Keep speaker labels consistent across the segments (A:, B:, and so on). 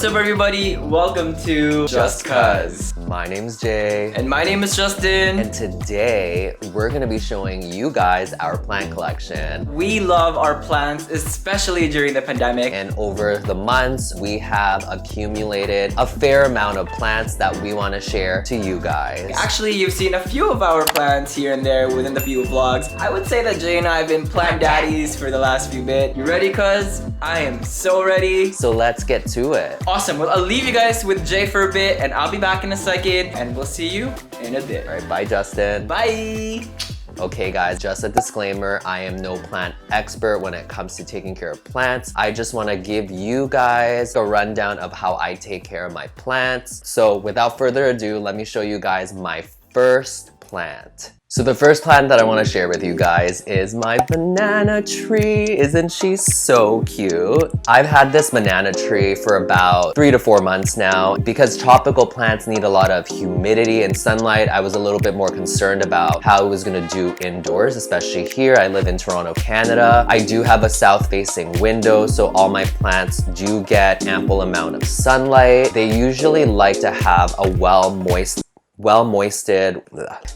A: up, everybody? Welcome to Just Cuz.
B: My name's Jay.
A: And my name is Justin.
B: And today, we're gonna be showing you guys our plant collection.
A: We love our plants, especially during the pandemic.
B: And over the months, we have accumulated a fair amount of plants that we wanna share to you guys.
A: Actually, you've seen a few of our plants here and there within the few vlogs. I would say that Jay and I have been plant daddies for the last few bit. You ready, cuz? I am so ready.
B: So let's get to it.
A: Awesome. Well, I'll leave you guys with Jay for a bit, and I'll be back in a second, and we'll see you in a bit.
B: All right, bye, Justin.
A: Bye.
B: Okay guys, just a disclaimer, I am no plant expert when it comes to taking care of plants. I just want to give you guys a rundown of how I take care of my plants. So without further ado, let me show you guys my first plant. So the first plant that I want to share with you guys is my banana tree. Isn't she so cute? I've had this banana tree for about 3 to 4 months now. Because tropical plants need a lot of humidity and sunlight, I was a little bit more concerned about how it was going to do indoors, especially here. I live in Toronto, Canada. I do have a south-facing window, so all my plants do get ample amount of sunlight. They usually like to have a well-moisted,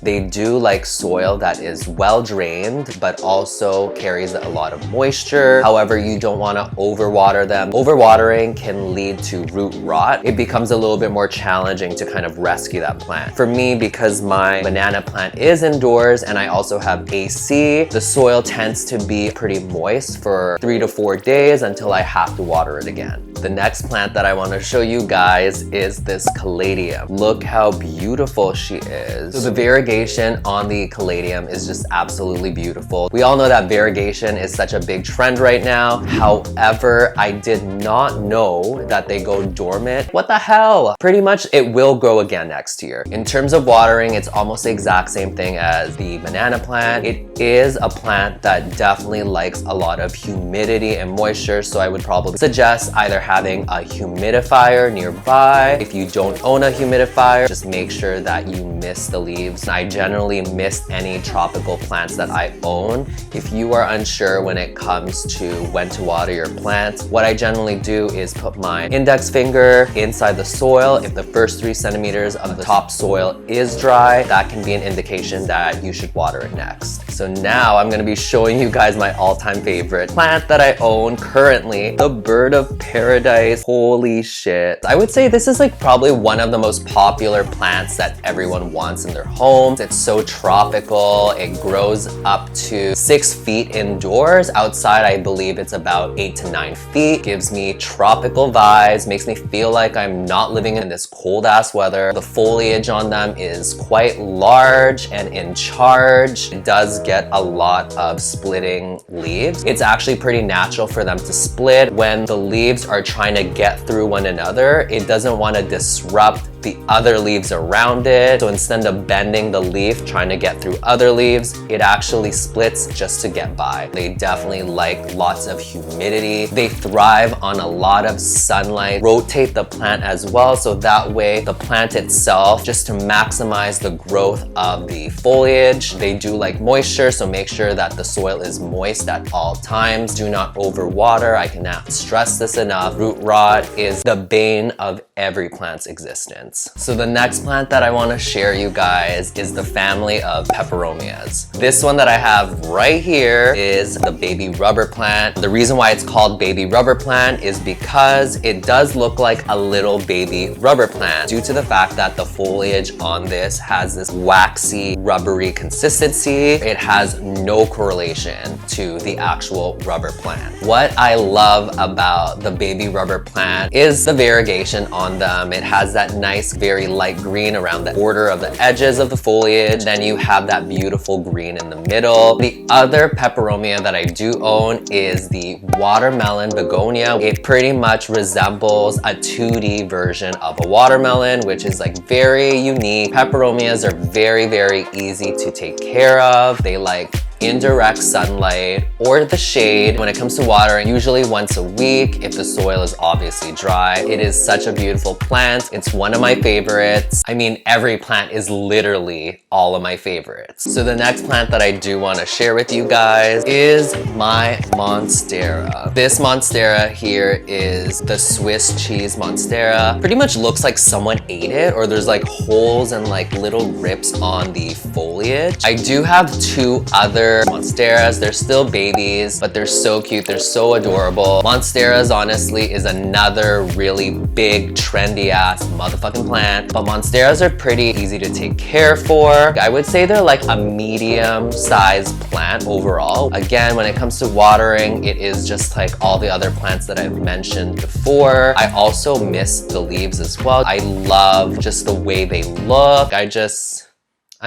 B: they do like soil that is well drained but also carries a lot of moisture. However, you don't want to overwater them. Overwatering can lead to root rot. It becomes a little bit more challenging to kind of rescue that plant. For me, because my banana plant is indoors and I also have AC, the soil tends to be pretty moist for 3 to 4 days until I have to water it again. The next plant that I want to show you guys is this caladium. Look how beautiful she is. So the variegation on the caladium is just absolutely beautiful. We all know that variegation is such a big trend right now. However, I did not know that they go dormant. What the hell? Pretty much it will grow again next year. In terms of watering, it's almost the exact same thing as the banana plant. It is a plant that definitely likes a lot of humidity and moisture, so I would probably suggest either having a humidifier nearby. If you don't own a humidifier, just make sure that you mist the leaves. I generally mist any tropical plants that I own. If you are unsure when it comes to when to water your plants, what I generally do is put my index finger inside the soil. If the first 3 centimeters of the top soil is dry, that can be an indication that you should water it next. So now I'm gonna be showing you guys my all-time favorite plant that I own currently, the bird of paradise. Holy shit. I would say this is like probably one of the most popular plants that everyone wants in their homes. It's so tropical. It grows up to 6 feet indoors. Outside, I believe it's about 8 to 9 feet. Gives me tropical vibes, makes me feel like I'm not living in this cold ass weather. The foliage on them is quite large and in charge. It does get a lot of splitting leaves. It's actually pretty natural for them to split when the leaves are trying to get through one another. It doesn't want to disrupt the other leaves around it. So instead of bending the leaf trying to get through other leaves, it actually splits just to get by. They definitely like lots of humidity. They thrive on a lot of sunlight. Rotate the plant as well, so that way the plant itself, just to maximize the growth of the foliage. They do like moisture, so make sure that the soil is moist at all times. Do not overwater. I cannot stress this enough. Root rot is the bane of every plant's existence. So the next plant that I want to share you guys is the family of peperomias. This one that I have right here is the baby rubber plant. The reason why it's called baby rubber plant is because it does look like a little baby rubber plant due to the fact that the foliage on this has this waxy, rubbery consistency. It has no correlation to the actual rubber plant. What I love about the baby rubber plant is the variegation on them. It has that nice, very light green around the border of the edges of the foliage. Then you have that beautiful green in the middle. The other peperomia that I do own is the watermelon begonia. It pretty much resembles a 2D version of a watermelon, which is like very unique. Peperomias are very, very easy to take care of. They like indirect sunlight or the shade. When it comes to watering, usually once a week if the soil is obviously dry. It is such a beautiful plant. It's one of my favorites. I mean, every plant is literally all of my favorites. So the next plant that I do want to share with you guys is my Monstera. This Monstera here is the Swiss cheese Monstera. Pretty much looks like someone ate it, or there's like holes and like little rips on the foliage. I do have two other Monsteras. They're still babies, but they're so cute. They're so adorable. Monsteras honestly is another really big, trendy ass motherfucking plant. But Monsteras are pretty easy to take care for. I would say they're like a medium-sized plant overall. Again, when it comes to watering, it is just like all the other plants that I've mentioned before. I also miss the leaves as well. I love just the way they look. I'm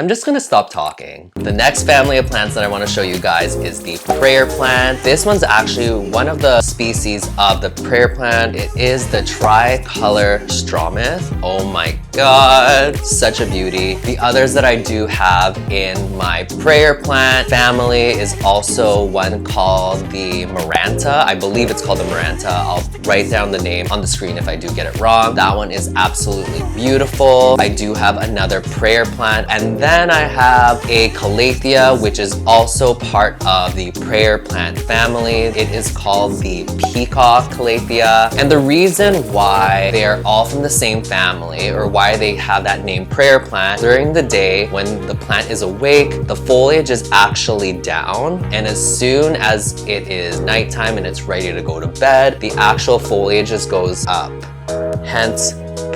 B: just gonna stop talking. The next family of plants that I wanna show you guys is the prayer plant. This one's actually one of the species of the prayer plant. It is the tricolor stromathe. Oh my god, such a beauty. The others that I do have in my prayer plant family is also one called the Maranta. I believe it's called the Maranta. I'll write down the name on the screen if I do get it wrong. That one is absolutely beautiful. I do have another prayer plant, and then I have a Calathea, which is also part of the prayer plant family. It is called the Peacock Calathea. And the reason why they are all from the same family, or why they have that name prayer plant, during the day when the plant is awake, the foliage is actually down. And as soon as it is nighttime and it's ready to go to bed, the actual foliage just goes up. Hence,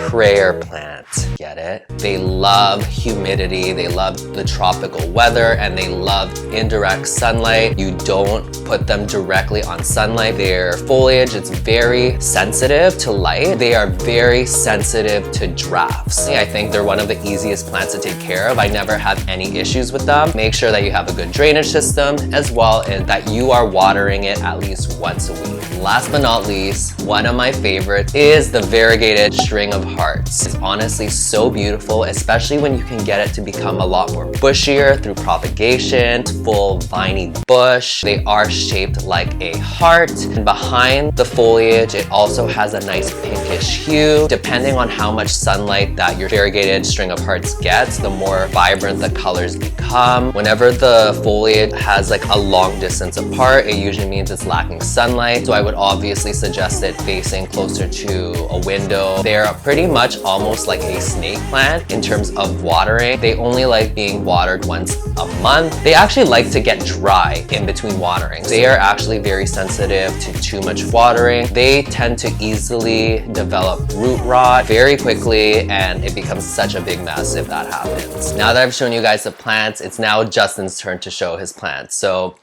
B: prayer plant. Get it? They love humidity, they love the tropical weather, and they love indirect sunlight. You don't put them directly on sunlight. Their foliage is very sensitive to light. They are very sensitive to drafts. I think they're one of the easiest plants to take care of. I never have any issues with them. Make sure that you have a good drainage system, as well as that you are watering it at least once a week. Last but not least, one of my favorites is the variegated string of hearts. It's honestly so beautiful, especially when you can get it to become a lot more bushier through propagation. Full viney bush. They are shaped like a heart, and behind the foliage it also has a nice pinkish hue. Depending on how much sunlight that your variegated string of hearts gets, the more vibrant the colors become. Whenever the foliage has like a long distance apart, it usually means it's lacking sunlight, so I would obviously suggest it facing closer to a window. They're pretty much almost like a snake plant in terms of watering. They only like being watered once a month. They actually like to get dry in between watering. They are actually very sensitive to too much watering. They tend to easily develop root rot very quickly, and it becomes such a big mess if that happens. Now that I've shown you guys the plants, it's now Justin's turn to show his plants. So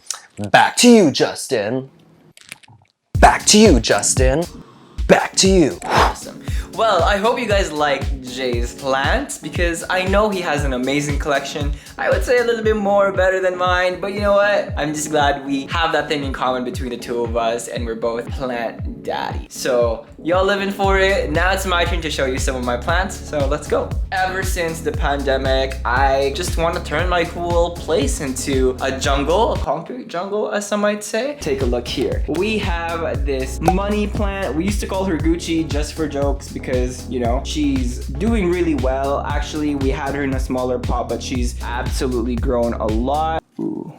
B: back to you, Justin. Back to you, Justin. Back to you.
A: Awesome. Well, I hope you guys like Jay's plants, because I know he has an amazing collection. I would say a little bit more better than mine, but you know what? I'm just glad we have that thing in common between the two of us, and we're both plant daddies. So y'all living for it. Now it's my turn to show you some of my plants, so let's go. Ever since the pandemic, I just want to turn my whole place into a jungle, a concrete jungle, as some might say. Take a look here. We have this money plant. We used to call her Gucci just for jokes, because, you know, she's doing really well. Actually, we had her in a smaller pot, but she's absolutely grown a lot. Ooh.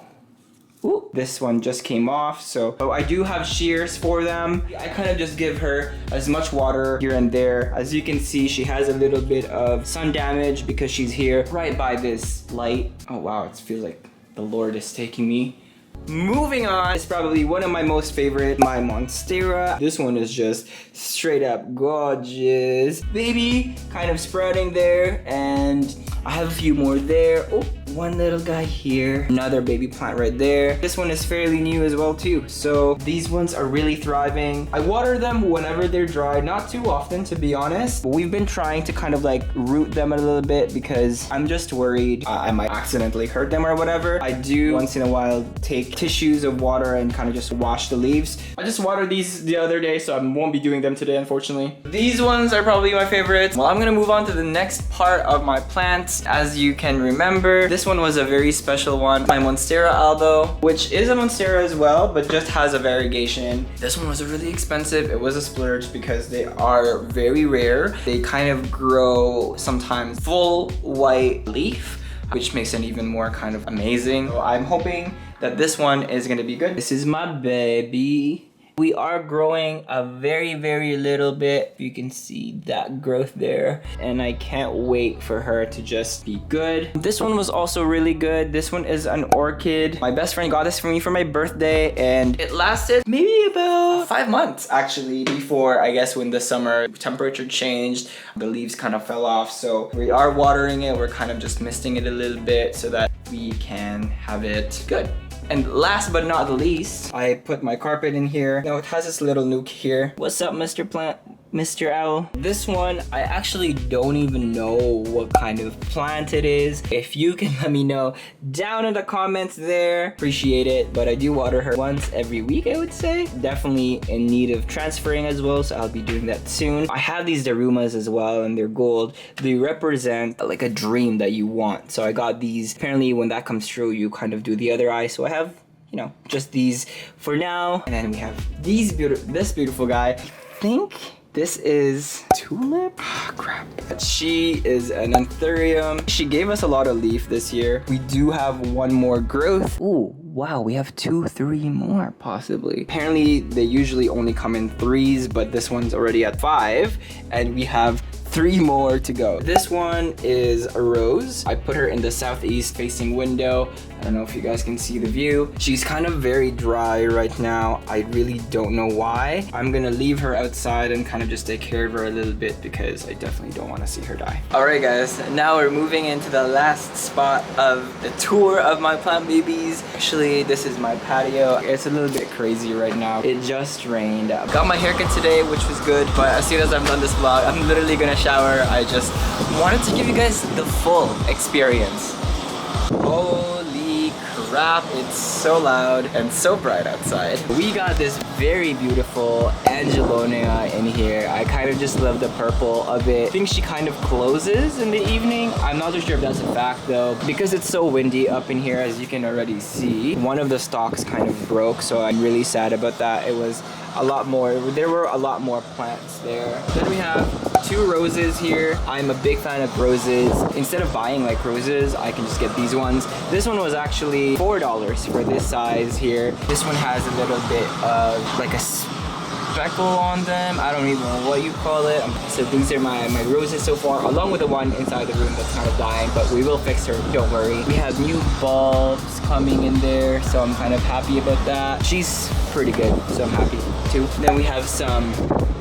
A: Ooh, this one just came off, so I do have shears for them. I kind of just give her as much water here and there. As you can see, she has a little bit of sun damage because she's here right by this light. Oh wow, it feels like the Lord is taking me. Moving on, it's probably one of my most favorite, my Monstera. This one is just straight up gorgeous. Baby, kind of sprouting there, and I have a few more there. Oh, one little guy here. Another baby plant right there. This one is fairly new as well too. So these ones are really thriving. I water them whenever they're dry, not too often to be honest. But we've been trying to kind of like root them a little bit, because I'm just worried I might accidentally hurt them or whatever. I do once in a while take tissues of water and kind of just wash the leaves. I just watered these the other day, so I won't be doing them today, unfortunately. These ones are probably my favorites. Well, I'm gonna move on to the next part of my plants. As you can remember, this This one was a very special one. My Monstera Albo, which is a Monstera as well, but just has a variegation. This one was really expensive. It was a splurge because they are very rare. They kind of grow sometimes full white leaf, which makes it even more kind of amazing. So I'm hoping that this one is gonna be good. This is my baby. We are growing a very little bit. You can see that growth there. And I can't wait for her to just be good. This one was also really good. This one is an orchid. My best friend got this for me for my birthday and it lasted maybe about 5 months actually before, I guess, when the summer temperature changed, the leaves kind of fell off. So we are watering it. We're kind of just misting it a little bit so that we can have it good. And last but not least, I put my carpet in here. Now it has this little nook here. What's up, Mr. Plant? Mr. Owl. This one, I actually don't even know what kind of plant it is. If you can let me know down in the comments there, appreciate it. But I do water her once every week, I would say. Definitely in need of transferring as well, so I'll be doing that soon. I have these darumas as well, and they're gold. They represent like a dream that you want. So I got these. Apparently when that comes true, you kind of do the other eye. So I have, you know, just these for now. And then we have this beautiful guy. I think this is tulip? Oh, crap. She is an anthurium. She gave us a lot of leaf this year. We do have one more growth. Ooh, wow, we have 2, 3 more possibly. Apparently they usually only come in 3s, but this one's already at 5 and we have 3 more to go. This one is a rose. I put her in the southeast facing window. I don't know if you guys can see the view. She's kind of very dry right now. I really don't know why. I'm gonna leave her outside and kind of just take care of her a little bit because I definitely don't want to see her die. Alright guys, now we're moving into the last spot of the tour of my plant babies. Actually, this is my patio. It's a little bit crazy right now. It just rained. Got my haircut today, which was good, but as soon as I'm done this vlog, I'm literally gonna shower. I just wanted to give you guys the full experience. Holy crap, it's so loud and so bright outside. We got this very beautiful Angelonia in here. I kind of just love the purple of it. I think she kind of closes in the evening. I'm not too sure if that's a fact though, because it's so windy up in here, as you can already see. One of the stalks kind of broke, so I'm really sad about that. It was a lot more, there were a lot more plants there. Then we have 2 roses here. I'm a big fan of roses. Instead of buying like roses, I can just get these ones. This one was actually $4 for this size here. This one has a little bit of like a speckle on them. I don't even know what you call it. So these are my roses so far, along with the one inside the room that's kind of dying, but we will fix her, don't worry. We have new bulbs coming in there, so I'm kind of happy about that. She's pretty good, so I'm happy too. Then we have some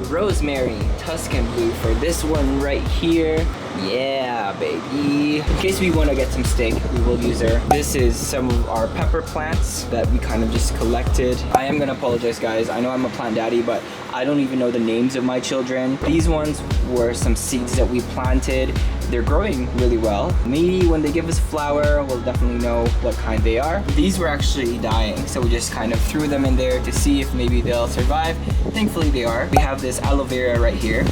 A: rosemary Tuscan blue for this one right here. Yeah, baby. In case we want to get some steak, we will use her. This is some of our pepper plants that we kind of just collected. I am gonna apologize, guys. I know I'm a plant daddy, but I don't even know the names of my children. These ones were some seeds that we planted. They're growing really well. Maybe when they give us flower, we'll definitely know what kind they are. These were actually dying, so we just kind of threw them in there to see if maybe they'll survive. Thankfully they are. We have this aloe vera right here.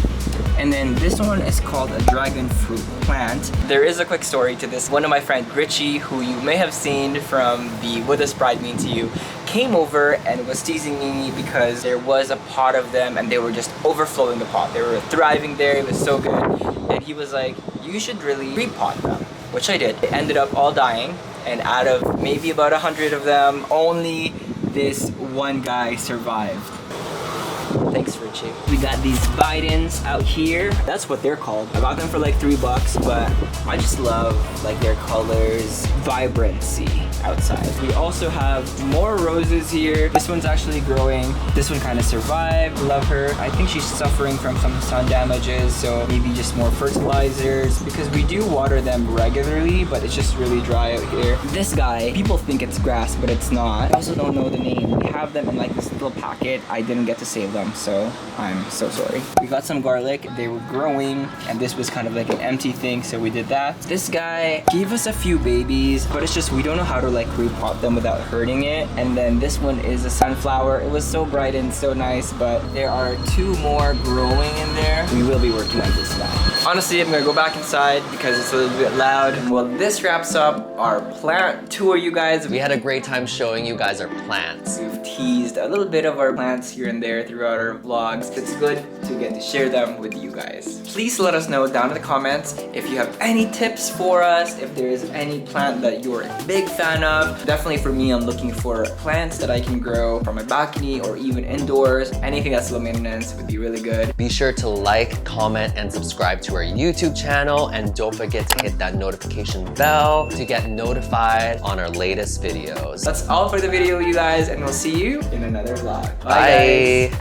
A: And then this one is called a dragon fruit plant. There is a quick story to this. One of my friend Richie, who you may have seen from the What Does Pride Mean to You, came over and was teasing me because there was a pot of them and they were just overflowing the pot. They were thriving there, it was so good. And he was like, you should really repot them, which I did. It ended up all dying, and out of maybe about 100 of them, only this one guy survived. Thanks, Richie. We got these Bidens out here. That's what they're called. I got them for like $3, but I just love like their colors, vibrancy outside. We also have more roses here. This one's actually growing. This one kind of survived. Love her. I think she's suffering from some sun damages, so maybe just more fertilizers, because we do water them regularly, but it's just really dry out here. This guy, people think it's grass, but it's not. I also don't know the name. We have them in like this little packet. I didn't get to save them, so I'm so sorry. We got some garlic. They were growing, and this was kind of like an empty thing, so we did that. This guy gave us a few babies, but it's just we don't know how to like repot them without hurting it. And then this one is a sunflower. It was so bright and so nice, but there are 2 more growing in there. We will be working on this now. Honestly, I'm gonna go back inside because it's a little bit loud. And well, this wraps up our plant tour, you guys.
B: We had a great time showing you guys our plants.
A: We've teased a little bit of our plants here and there throughout our vlogs. It's good to get to share them with you guys. Please let us know down in the comments if you have any tips for us, if there is any plant that you're a big fan of. Definitely for me, I'm looking for plants that I can grow from my balcony or even indoors. Anything that's low maintenance would be really good.
B: Be sure to like, comment, and subscribe to our YouTube channel, and don't forget to hit that notification bell to get notified on our latest videos.
A: That's all for the video, you guys, and we'll see you in another vlog.
B: Bye, guys.